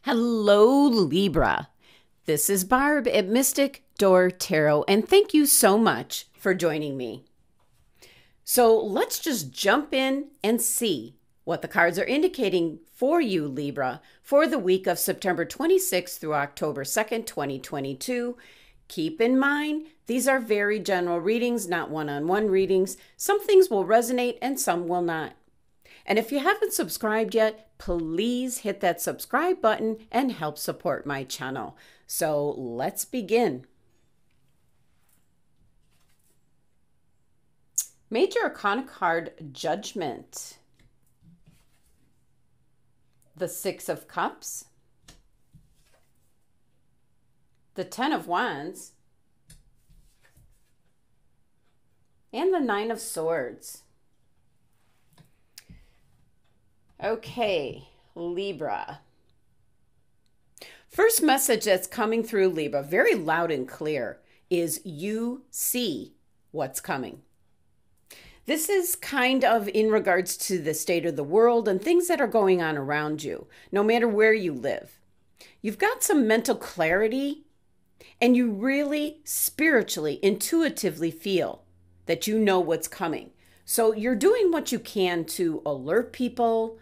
Hello, Libra. This is Barb at Mystic Door Tarot, and thank you so much for joining me. So let's just jump in and see what the cards are indicating for you, Libra, for the week of September 26th through October 2nd, 2022. Keep in mind, these are very general readings, not one-on-one readings. Some things will resonate and some will not. And if you haven't subscribed yet, please hit that subscribe button and help support my channel. So let's begin. Major Arcana card, Judgment. The Six of Cups. The Ten of Wands. And the Nine of Swords. Okay, Libra. First message that's coming through, Libra, very loud and clear, is you see what's coming. This is kind of in regards to the state of the world and things that are going on around you, no matter where you live. You've got some mental clarity, and you really spiritually, intuitively feel that you know what's coming. So you're doing what you can to alert people.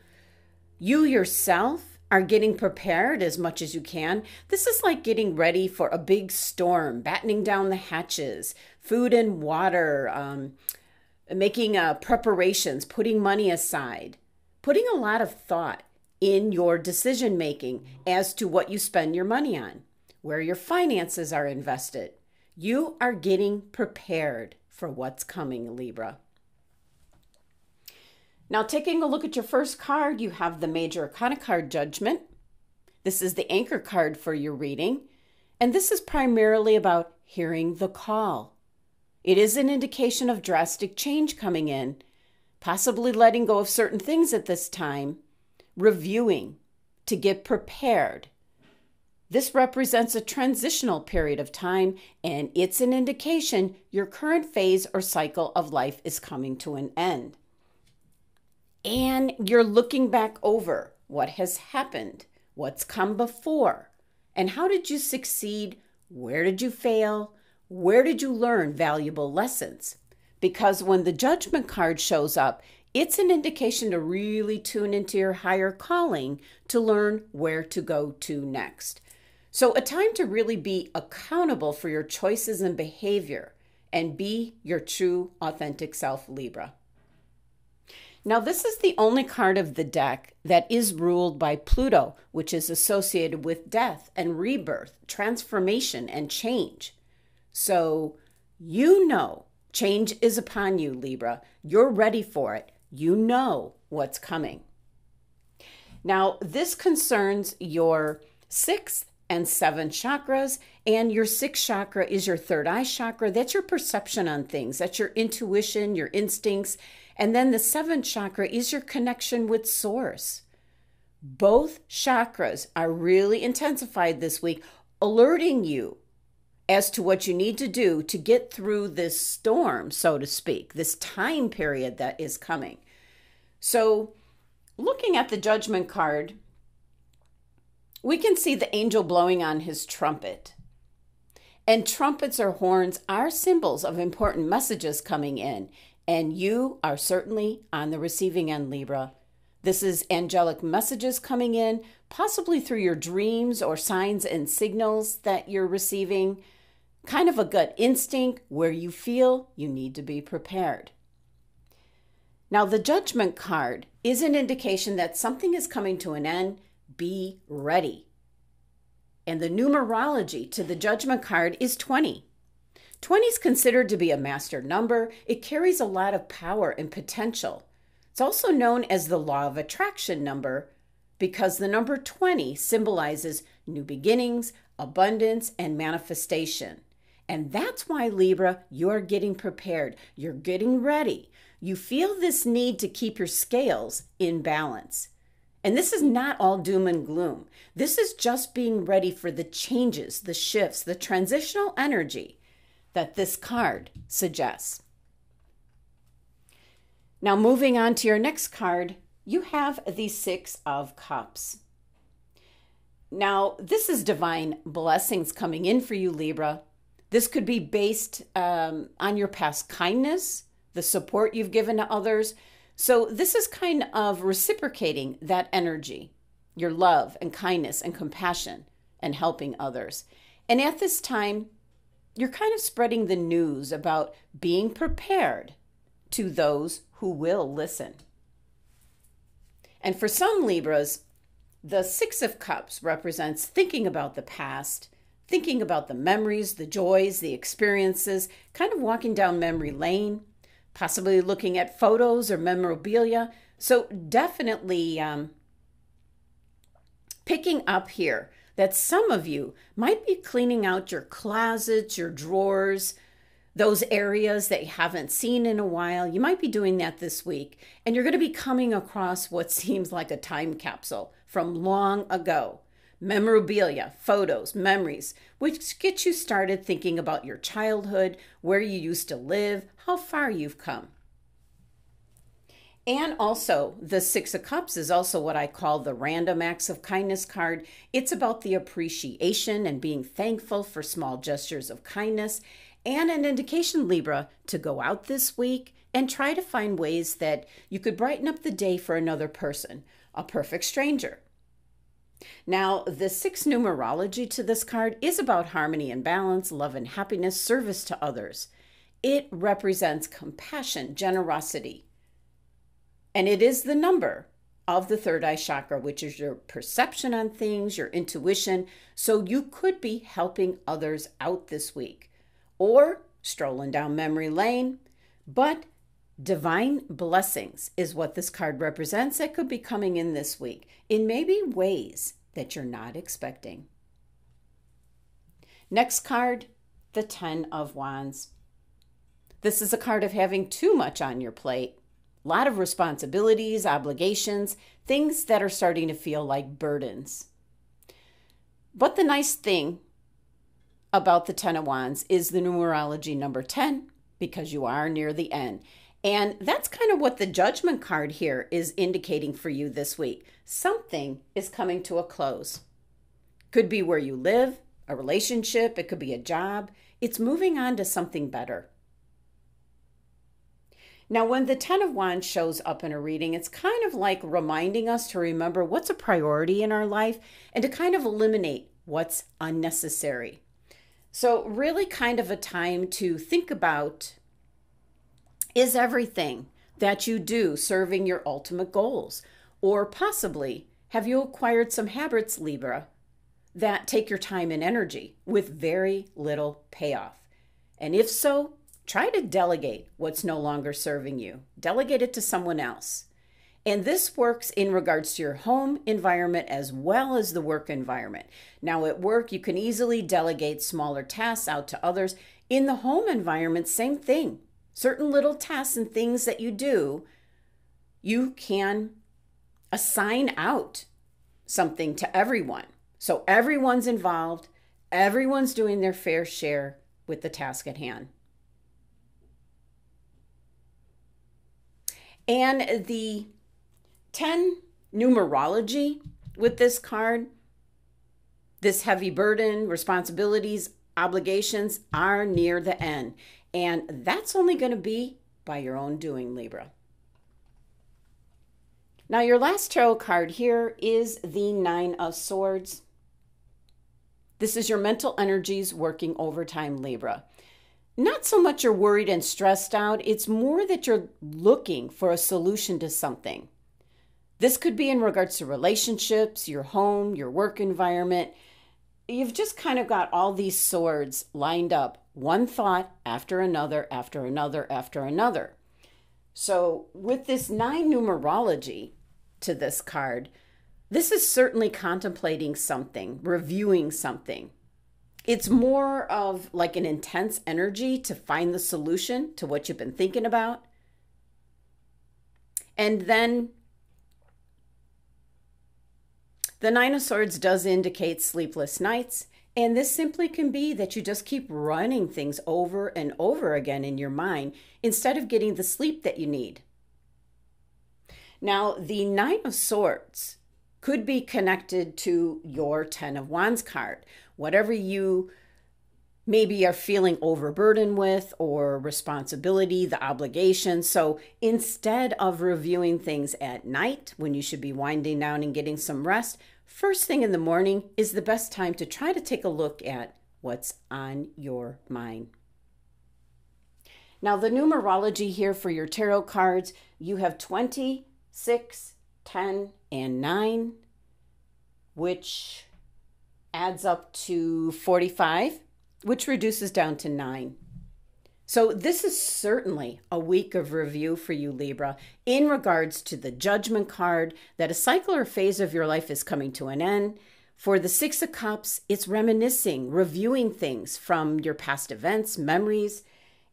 You yourself are getting prepared as much as you can. This is like getting ready for a big storm, battening down the hatches, food and water, making preparations, putting money aside, putting a lot of thought in your decision making as to what you spend your money on, where your finances are invested. You are getting prepared for what's coming, Libra. Now, taking a look at your first card, you have the Major Arcana card, Judgment. This is the anchor card for your reading, and this is primarily about hearing the call. It is an indication of drastic change coming in, possibly letting go of certain things at this time, reviewing to get prepared. This represents a transitional period of time, and it's an indication your current phase or cycle of life is coming to an end. And you're looking back over what has happened, what's come before, and how did you succeed? Where did you fail? Where did you learn valuable lessons? Because when the Judgment card shows up, it's an indication to really tune into your higher calling to learn where to go to next. So a time to really be accountable for your choices and behavior and be your true, authentic self, Libra. Now, this is the only card of the deck that is ruled by Pluto, which is associated with death and rebirth, transformation and change. So you know change is upon you, Libra. You're ready for it. You know what's coming. Now, this concerns your 6th and 7th chakras, and your 6th chakra is your third eye chakra. That's your perception on things. That's your intuition, your instincts. And then the 7th chakra is your connection with Source. Both chakras are really intensified this week, alerting you as to what you need to do to get through this storm, so to speak, this time period that is coming. So looking at the Judgment card, we can see the angel blowing on his trumpet. And trumpets or horns are symbols of important messages coming in. And you are certainly on the receiving end, Libra. This is angelic messages coming in, possibly through your dreams or signs and signals that you're receiving. Kind of a gut instinct where you feel you need to be prepared. Now, the Judgment card is an indication that something is coming to an end. Be ready. And the numerology to the Judgment card is 20. 20 is considered to be a master number. It carries a lot of power and potential. It's also known as the law of attraction number because the number 20 symbolizes new beginnings, abundance, and manifestation. And that's why, Libra, you're getting prepared. You're getting ready. You feel this need to keep your scales in balance. And this is not all doom and gloom. This is just being ready for the changes, the shifts, the transitional energy that this card suggests. Now, moving on to your next card, you have the Six of Cups. Now, this is divine blessings coming in for you, Libra. This could be based on your past kindness, the support you've given to others. So this is kind of reciprocating that energy, your love and kindness and compassion and helping others. And at this time, you're kind of spreading the news about being prepared to those who will listen. And for some Libras, the Six of Cups represents thinking about the past, thinking about the memories, the joys, the experiences, kind of walking down memory lane, possibly looking at photos or memorabilia. So definitely picking up here that some of you might be cleaning out your closets, your drawers, those areas that you haven't seen in a while. You might be doing that this week, and you're going to be coming across what seems like a time capsule from long ago. Memorabilia, photos, memories, which get you started thinking about your childhood, where you used to live, how far you've come. And also, the Six of Cups is also what I call the random acts of kindness card. It's about the appreciation and being thankful for small gestures of kindness, and an indication, Libra, to go out this week and try to find ways that you could brighten up the day for another person, a perfect stranger. Now, the 6 numerology to this card is about harmony and balance, love and happiness, service to others. It represents compassion, generosity. And it is the number of the third eye chakra, which is your perception on things, your intuition. So you could be helping others out this week or strolling down memory lane. But divine blessings is what this card represents that could be coming in this week in maybe ways that you're not expecting. Next card, the 10 of Wands. This is a card of having too much on your plate. A lot of responsibilities, obligations, things that are starting to feel like burdens. But the nice thing about the 10 of Wands is the numerology number 10, because you are near the end. And that's kind of what the Judgment card here is indicating for you this week. Something is coming to a close. Could be where you live, a relationship, it could be a job. It's moving on to something better. Now, when the 10 of Wands shows up in a reading, it's kind of like reminding us to remember what's a priority in our life and to kind of eliminate what's unnecessary. So really kind of a time to think about, is everything that you do serving your ultimate goals? Or possibly, have you acquired some habits, Libra, that take your time and energy with very little payoff? And if so, try to delegate what's no longer serving you. Delegate it to someone else. And this works in regards to your home environment as well as the work environment. Now at work, you can easily delegate smaller tasks out to others. In the home environment, same thing. Certain little tasks and things that you do, you can assign out something to everyone. So everyone's involved, everyone's doing their fair share with the task at hand. And the 10 numerology with this card, this heavy burden, responsibilities, obligations are near the end. And that's only going to be by your own doing, Libra. Now, your last tarot card here is the 9 of Swords. This is your mental energies working overtime, Libra. Not so much you're worried and stressed out, it's more that you're looking for a solution to something. This could be in regards to relationships, your home, your work environment. You've just kind of got all these swords lined up, one thought after another, after another, after another. So with this 9 numerology to this card, this is certainly contemplating something, reviewing something. It's more of like an intense energy to find the solution to what you've been thinking about. And then the 9 of Swords does indicate sleepless nights. And this simply can be that you just keep running things over and over again in your mind instead of getting the sleep that you need. Now, the 9 of Swords could be connected to your Ten of Wands card. Whatever you maybe are feeling overburdened with, or responsibility, the obligation. So instead of reviewing things at night when you should be winding down and getting some rest, first thing in the morning is the best time to try to take a look at what's on your mind. Now, the numerology here for your tarot cards, you have 20, 6, 10, and 9, which adds up to 45, which reduces down to 9. So this is certainly a week of review for you, Libra, in regards to the Judgment card, that a cycle or phase of your life is coming to an end. For the Six of Cups, it's reminiscing, reviewing things from your past events, memories.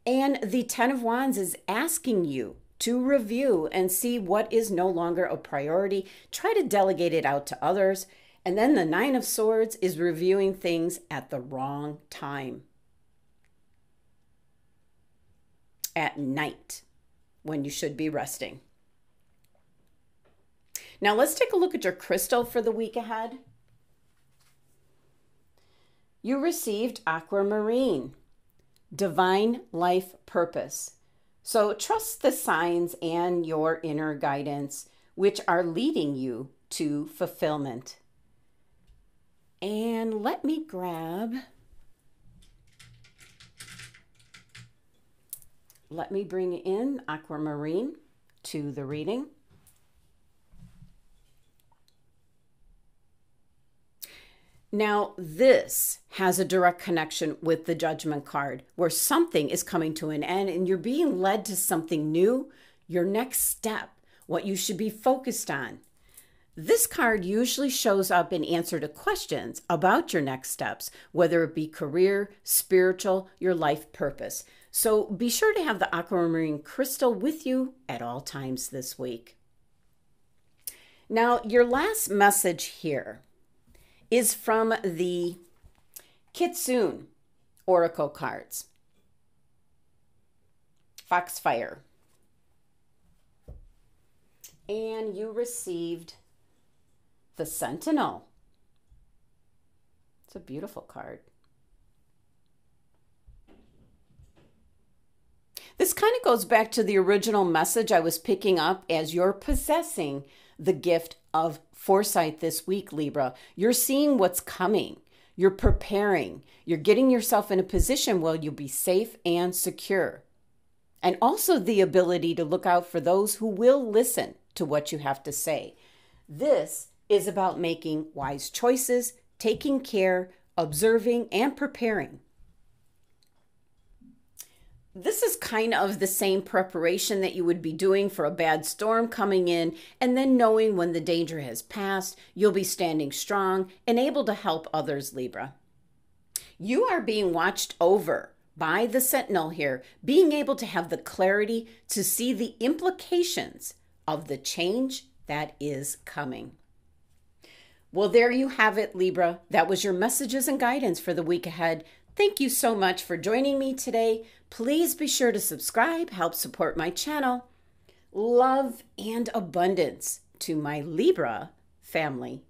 And the Ten of Wands is asking you to review and see what is no longer a priority. Try to delegate it out to others. And then the Nine of Swords is reviewing things at the wrong time. At night, when you should be resting. Now let's take a look at your crystal for the week ahead. You received aquamarine, divine life purpose. So trust the signs and your inner guidance, which are leading you to fulfillment. And let me bring in aquamarine to the reading. Now, this has a direct connection with the Judgment card, where something is coming to an end and you're being led to something new, your next step, what you should be focused on. This card usually shows up in answer to questions about your next steps, whether it be career, spiritual, your life purpose. So be sure to have the aquamarine crystal with you at all times this week. Now, your last message here is from the Kitsune Oracle cards. Foxfire. And you received the Sentinel. It's a beautiful card. This kind of goes back to the original message I was picking up as you're possessing the gift of foresight this week, Libra. You're seeing what's coming. You're preparing. You're getting yourself in a position where you'll be safe and secure. And also the ability to look out for those who will listen to what you have to say. This is about making wise choices, taking care, observing, and preparing. This is kind of the same preparation that you would be doing for a bad storm coming in, and then knowing when the danger has passed, you'll be standing strong and able to help others, Libra. You are being watched over by the Sentinel here, being able to have the clarity to see the implications of the change that is coming. Well, there you have it, Libra. That was your messages and guidance for the week ahead. Thank you so much for joining me today. Please be sure to subscribe, help support my channel. Love and abundance to my Libra family.